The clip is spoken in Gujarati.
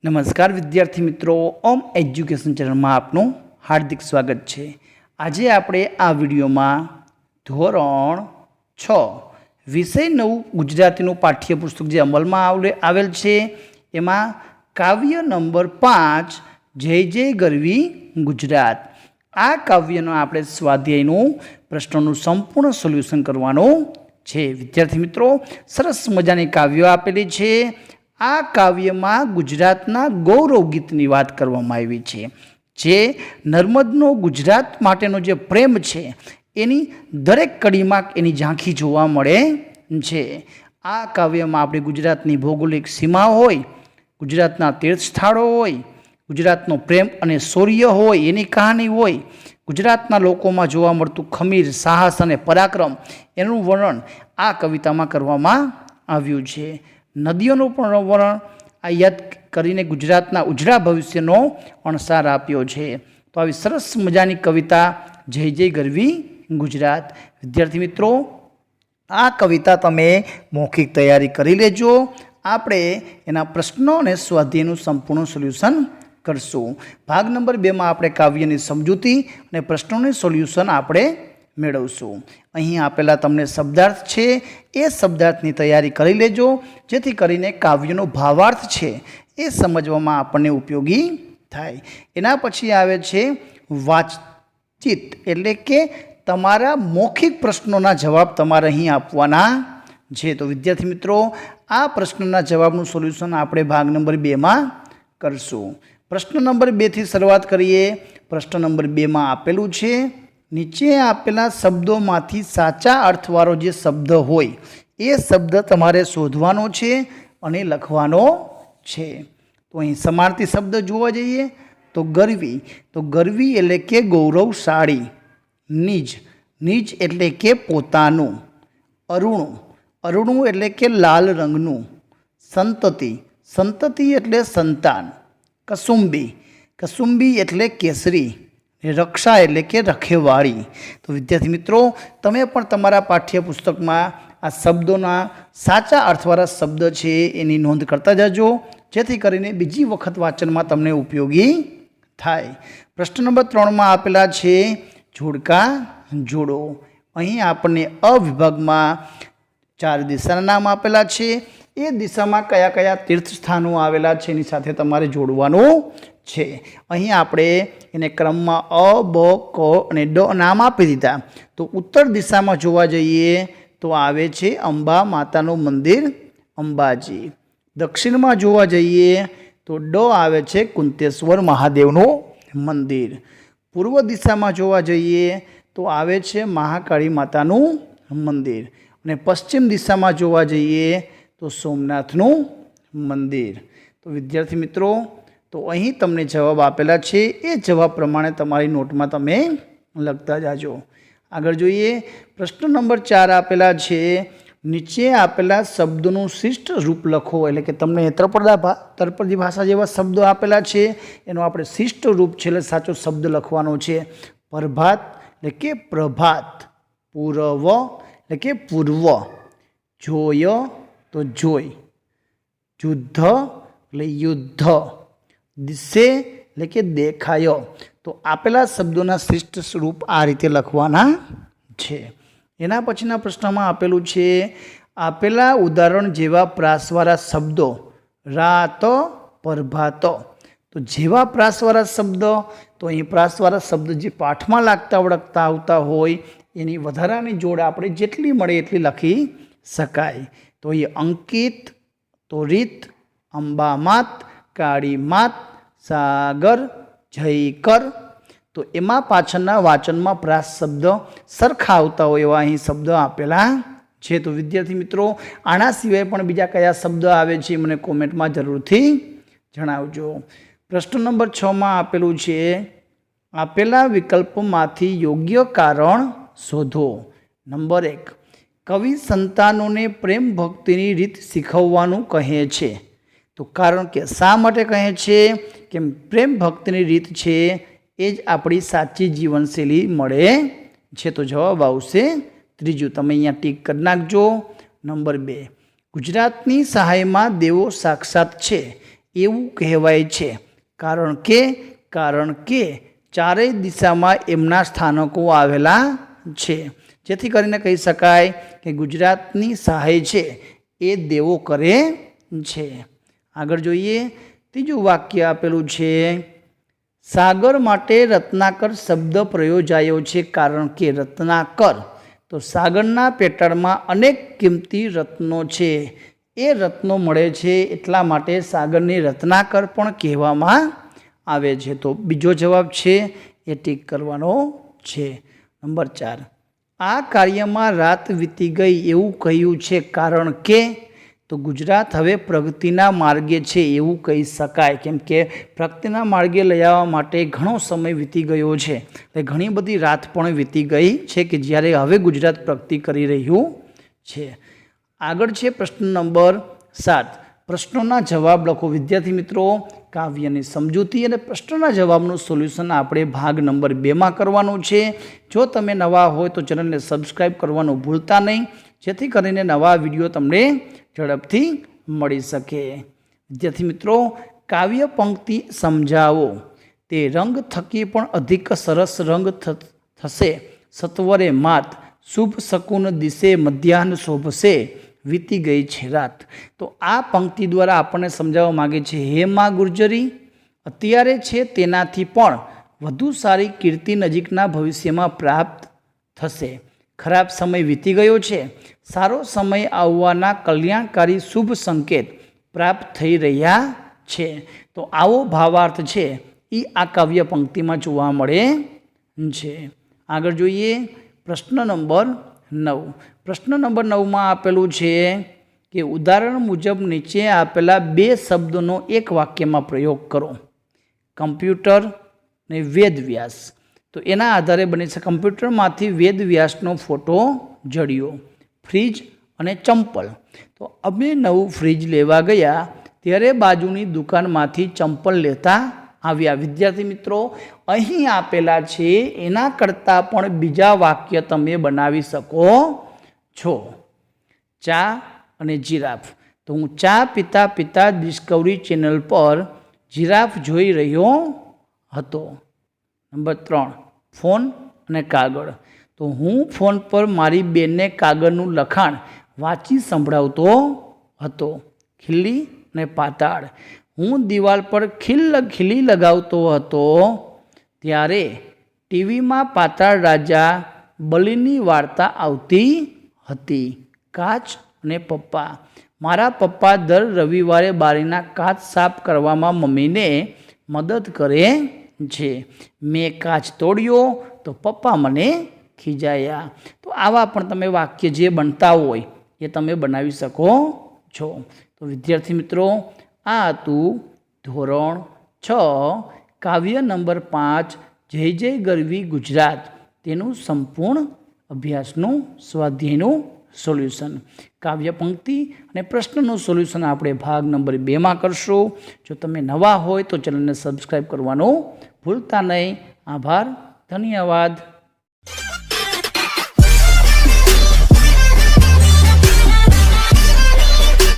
નમસ્કાર વિદ્યાર્થી મિત્રો, ઓમ એજ્યુકેશન ચેનલમાં આપનું હાર્દિક સ્વાગત છે। આજે આપણે આ વિડીયોમાં ધોરણ 6 વિષય 9 ગુજરાતીનું પાઠ્યપુસ્તક જે અમલમાં આવેલ છે એમાં કાવ્ય નંબર 5 જય જય ગરવી ગુજરાત, આ કાવ્યનો આપણે સ્વાધ્યાયનું પ્રશ્નોનું સંપૂર્ણ સોલ્યુશન કરવાનું છે। વિદ્યાર્થી મિત્રો, સરસ મજાની કાવ્યો આપેલી છે। આ કાવ્યમાં ગુજરાતના ગૌરવ ગીતની વાત કરવામાં આવી છે, જે નર્મદનો ગુજરાત માટેનો જે પ્રેમ છે એની દરેક કડીમાં એની ઝાંખી જોવા મળે છે। આ કાવ્યમાં આપણે ગુજરાતની ભૌગોલિક સીમા હોય, ગુજરાતના તીર્થ સ્થળો હોય, ગુજરાતનો પ્રેમ અને શૌર્ય હોય એની કહાની હોય, ગુજરાતના લોકોમાં જોવા મળતું ખમીર, સાહસ અને પરાક્રમ એનું વર્ણન આ કવિતામાં કરવામાં આવ્યું છે। નદીઓનું પણ વર્ણન આ યાદ કરીને ગુજરાતના ઉજળા ભવિષ્યનો અણસાર આપ્યો છે। તો આવી સરસ મજાની કવિતા જય જય ગરવી ગુજરાત। વિદ્યાર્થી મિત્રો, આ કવિતા તમે મૌખિક તૈયારી કરી લેજો। આપણે એના પ્રશ્નો અને સ્વાધ્યાયનું સંપૂર્ણ સોલ્યુશન કરશું। ભાગ નંબર 2માં આપણે કાવ્યની સમજૂતી અને પ્રશ્નોનું સોલ્યુશન આપણે મેળવશું। અહીં આપેલા તમને શબ્દાર્થ છે, એ શબ્દાર્થની તૈયારી કરી લેજો, જેથી કરીને કાવ્યનો ભાવાર્થ છે એ સમજવામાં આપણને ઉપયોગી થાય। એના પછી આવે છે વાતચીત, એટલે કે તમારા મૌખિક પ્રશ્નોના જવાબ તમારે અહીં આપવાના છે। તો વિદ્યાર્થી મિત્રો, આ પ્રશ્નના જવાબનું સોલ્યુશન આપણે ભાગ નંબર 2માં કરશું। પ્રશ્ન નંબર 2થી શરૂઆત કરીએ। પ્રશ્ન નંબર 2માં આપેલું છે, નીચે આપેલા શબ્દોમાંથી સાચા અર્થવાળો જે શબ્દ હોય એ શબ્દ તમારે શોધવાનો છે અને લખવાનો છે। તો અહીં સમાર્થી શબ્દ જોવા જઈએ તો ગરવી એટલે કે ગૌરવશાળી, નિજ એટલે કે પોતાનું, અરુણું એટલે કે લાલ રંગનું, સંતતિ એટલે સંતાન, કસુંબી એટલે કેસરી, રક્ષા એટલે કે રખેવાળી। તો વિદ્યાર્થી મિત્રો, તમે પણ તમારા પાઠ્યપુસ્તકમાં આ શબ્દોના સાચા અર્થવાળા શબ્દ છે એની નોંધ કરતા જજો, જેથી કરીને બીજી વખત વાંચનમાં તમને ઉપયોગી થાય। પ્રશ્ન નંબર 3માં આપેલા છે જોડકા જોડો। અહીં આપણને અ વિભાગમાં 4 દિશાના નામ આપેલા છે, એ દિશામાં કયા કયા તીર્થ સ્થાનો આવેલા છે એની સાથે તમારે જોડવાનું છે। અહીં આપણે એને ક્રમમાં અ, બ, ક અને ડ નામ આપી દીધા। તો ઉત્તર દિશામાં જોવા જઈએ તો આવે છે અંબા માતાનું મંદિર અંબાજી। દક્ષિણમાં જોવા જઈએ તો ડ આવે છે કુંતેશ્વર મહાદેવનું મંદિર। પૂર્વ દિશામાં જોવા જઈએ તો આવે છે મહાકાળી માતાનું મંદિર, અને પશ્ચિમ દિશામાં જોવા જઈએ તો સોમનાથનું મંદિર। તો વિદ્યાર્થી મિત્રો, તો અહીં તમને જવાબ આપેલા છે, એ જવાબ પ્રમાણે તમારી નોટમાં તમે લખતા જાજો। આગળ જોઈએ, પ્રશ્ન નંબર 4 આપેલા છે, નીચે આપેલા શબ્દોનું શિષ્ટ રૂપ લખો। એટલે કે તમને તળપદી ભાષા જેવા શબ્દો આપેલા છે, એનો આપણે શિષ્ટ રૂપ છે એટલે સાચો શબ્દ લખવાનો છે। પ્રભાત એટલે કે પ્રભાત, પૂર્વ એટલે કે પૂર્વ, જોય તો જોઈ, યુદ્ધ એટલે યુદ્ધ, દિશે એટલે કે દેખાયો। તો આપેલા શબ્દોના શ્રેષ્ઠ સ્વરૂપ આ રીતે લખવાના છે। એના પછીના પ્રશ્નમાં આપેલું છે, આપેલા ઉદાહરણ જેવા પ્રાસવાળા શબ્દો રાત, પ્રભાત। તો જેવા પ્રાસવાળા શબ્દ, તો અહીં પ્રાસવાળા શબ્દ જે પાઠમાં લાગતા વળગતા આવતા હોય એની વધારાની જોડ આપણે જેટલી મળે એટલી લખી શકાય। તો અહીં અંકિત, તોરિત, અંબામાત, કાળી માત, સાગર, જયકર। તો એમાં પાછળના વાંચનમાં પ્રાસ શબ્દ સરખા આવતા હોય એવા અહીં શબ્દ આપેલા છે। તો વિદ્યાર્થી મિત્રો, આના સિવાય પણ બીજા કયા શબ્દ આવે છે મને કોમેન્ટમાં જરૂરથી જણાવજો। પ્રશ્ન નંબર 6માં આપેલું છે, આપેલા વિકલ્પોમાંથી યોગ્ય કારણ શોધો। નંબર 1, કવિ સંતાનોને પ્રેમ ભક્તિની રીત શીખવવાનું કહે છે। તો કારણ કે શા માટે કહે છે? કેમ પ્રેમ ભક્તિની રીત છે એ જ આપણી સાચી જીવનશૈલી મળે છે। તો જવાબ આવશે ત્રીજું, તમે અહીંયા ટીક કરી નાખજો। નંબર 2, ગુજરાતની સહાયમાં દેવો સાક્ષાત છે એવું કહેવાય છે, કારણ કે ચારેય દિશામાં એમના સ્થાનકો આવેલા છે, જેથી કરીને કહી શકાય કે ગુજરાતની સહાય છે એ દેવો કરે છે. આગળ જોઈએ, ત્રીજું વાક્ય આપેલું છે, સાગર માટે રત્નાકર શબ્દ પ્રયોજાયો છે, કારણ કે રત્નાકર તો સાગરના પેટાળમાં અનેક કિંમતી રત્નો છે, એ રત્નો મળે છે એટલા માટે સાગરને રત્નાકર પણ કહેવામાં આવે છે. તો બીજો જવાબ છે એ ટીક કરવાનો છે. નંબર 4, આ કાર્યમાં રાત વીતી ગઈ એવું કહ્યું છે, કારણ કે તો ગુજરાત હવે પ્રગતિના માર્ગે છે એવું કહી શકાય, કેમ કે પ્રગતિના માર્ગે લઈ આવવા માટે ઘણો સમય વીતી ગયો છે, એટલે ઘણી બધી રાત પણ વીતી ગઈ છે કે જ્યારે હવે ગુજરાત પ્રગતિ કરી રહ્યું છે. આગળ છે પ્રશ્ન નંબર 7. પ્રશ્નોના જવાબ લખો. વિદ્યાર્થી મિત્રો, કાવ્યની સમજૂતી અને પ્રશ્નના જવાબનું સોલ્યુશન આપણે ભાગ નંબર 2માં કરવાનું છે. જો તમે નવા હોય તો ચેનલને સબસ્ક્રાઈબ કરવાનું ભૂલતા નહીં, જેથી કરીને નવા વિડીયો તમને ઝડપથી મળી શકે. વિદ્યાર્થી મિત્રો, કાવ્ય પંક્તિ સમજાવો. તે રંગ થકી પણ અધિક સરસ રંગ થશે, સત્વરે માત, શુભ શકુન દિશે મધ્યાહન શોભશે, વીતી ગઈ છે રાત. તો આ પંક્તિ દ્વારા આપણને સમજાવવા માગે છે, હે માં ગુર્જરી, અત્યારે છે તેનાથી પણ વધુ સારી કીર્તિ નજીકના ભવિષ્યમાં પ્રાપ્ત થશે. ખરાબ સમય વીતી ગયો છે, સારો સમય આવવાના કલ્યાણકારી શુભ સંકેત પ્રાપ્ત થઈ રહ્યા છે. તો આવો ભાવાર્થ છે એ આ કાવ્ય પંક્તિમાં જોવા મળે છે. આગળ જોઈએ પ્રશ્ન નંબર 9. પ્રશ્ન નંબર 9માં આપેલું છે કે ઉદાહરણ મુજબ નીચે આપેલા 2 શબ્દોનો એક વાક્યમાં પ્રયોગ કરો. કમ્પ્યુટર ને વેદવ્યાસ. તો એના આધારે બને છે, કમ્પ્યુટરમાંથી વેદવ્યાસનો ફોટો જડ્યો. ફ્રીજ અને ચંપલ. તો અમે નવું ફ્રીજ લેવા ગયા ત્યારે બાજુની દુકાનમાંથી ચંપલ લેતા આવ્યા. વિદ્યાર્થી મિત્રો, અહીં આપેલા છે એના કરતાં પણ બીજા વાક્ય તમે બનાવી શકો છો. ચા અને જીરાફ. તો હું ચા પીતા પીતા ડિસ્કવરી ચેનલ પર જીરાફ જોઈ રહ્યો હતો. નંબર 3, ફોન અને કાગળ. તો હું ફોન પર મારી બેનને કાગળનું લખાણ વાંચી સંભળાવતો હતો. ખીલી અને પાતાળ. હું દિવાલ પર ખીલી લગાવતો હતો ત્યારે ટીવીમાં પાતાળ રાજા બલિની વાર્તા આવતી હતી. કાચ અને પપ્પા. મારા પપ્પા દર રવિવારે બારીના કાચ સાફ કરવામાં મમ્મીને મદદ કરે છે. મેં કાચ તોડ્યો તો પપ્પા મને ખીજાયા. તો આવા પણ તમે વાક્ય જે બનતા હોય એ તમે બનાવી શકો છો. તો વિદ્યાર્થી મિત્રો, આ હતું ધોરણ 6 કાવ્ય નંબર 5 જય જય ગરવી ગુજરાત, તેનું સંપૂર્ણ અભ્યાસનું સ્વાધ્યાયનું સોલ્યુશન. કાવ્ય પંક્તિ અને પ્રશ્નનું સોલ્યુશન આપણે ભાગ નંબર 2માં કરશું. જો તમે નવા હોય તો ચેનલને સબસ્ક્રાઈબ કરવાનું ભૂલતા નહીં. આભાર, ધન્યવાદ.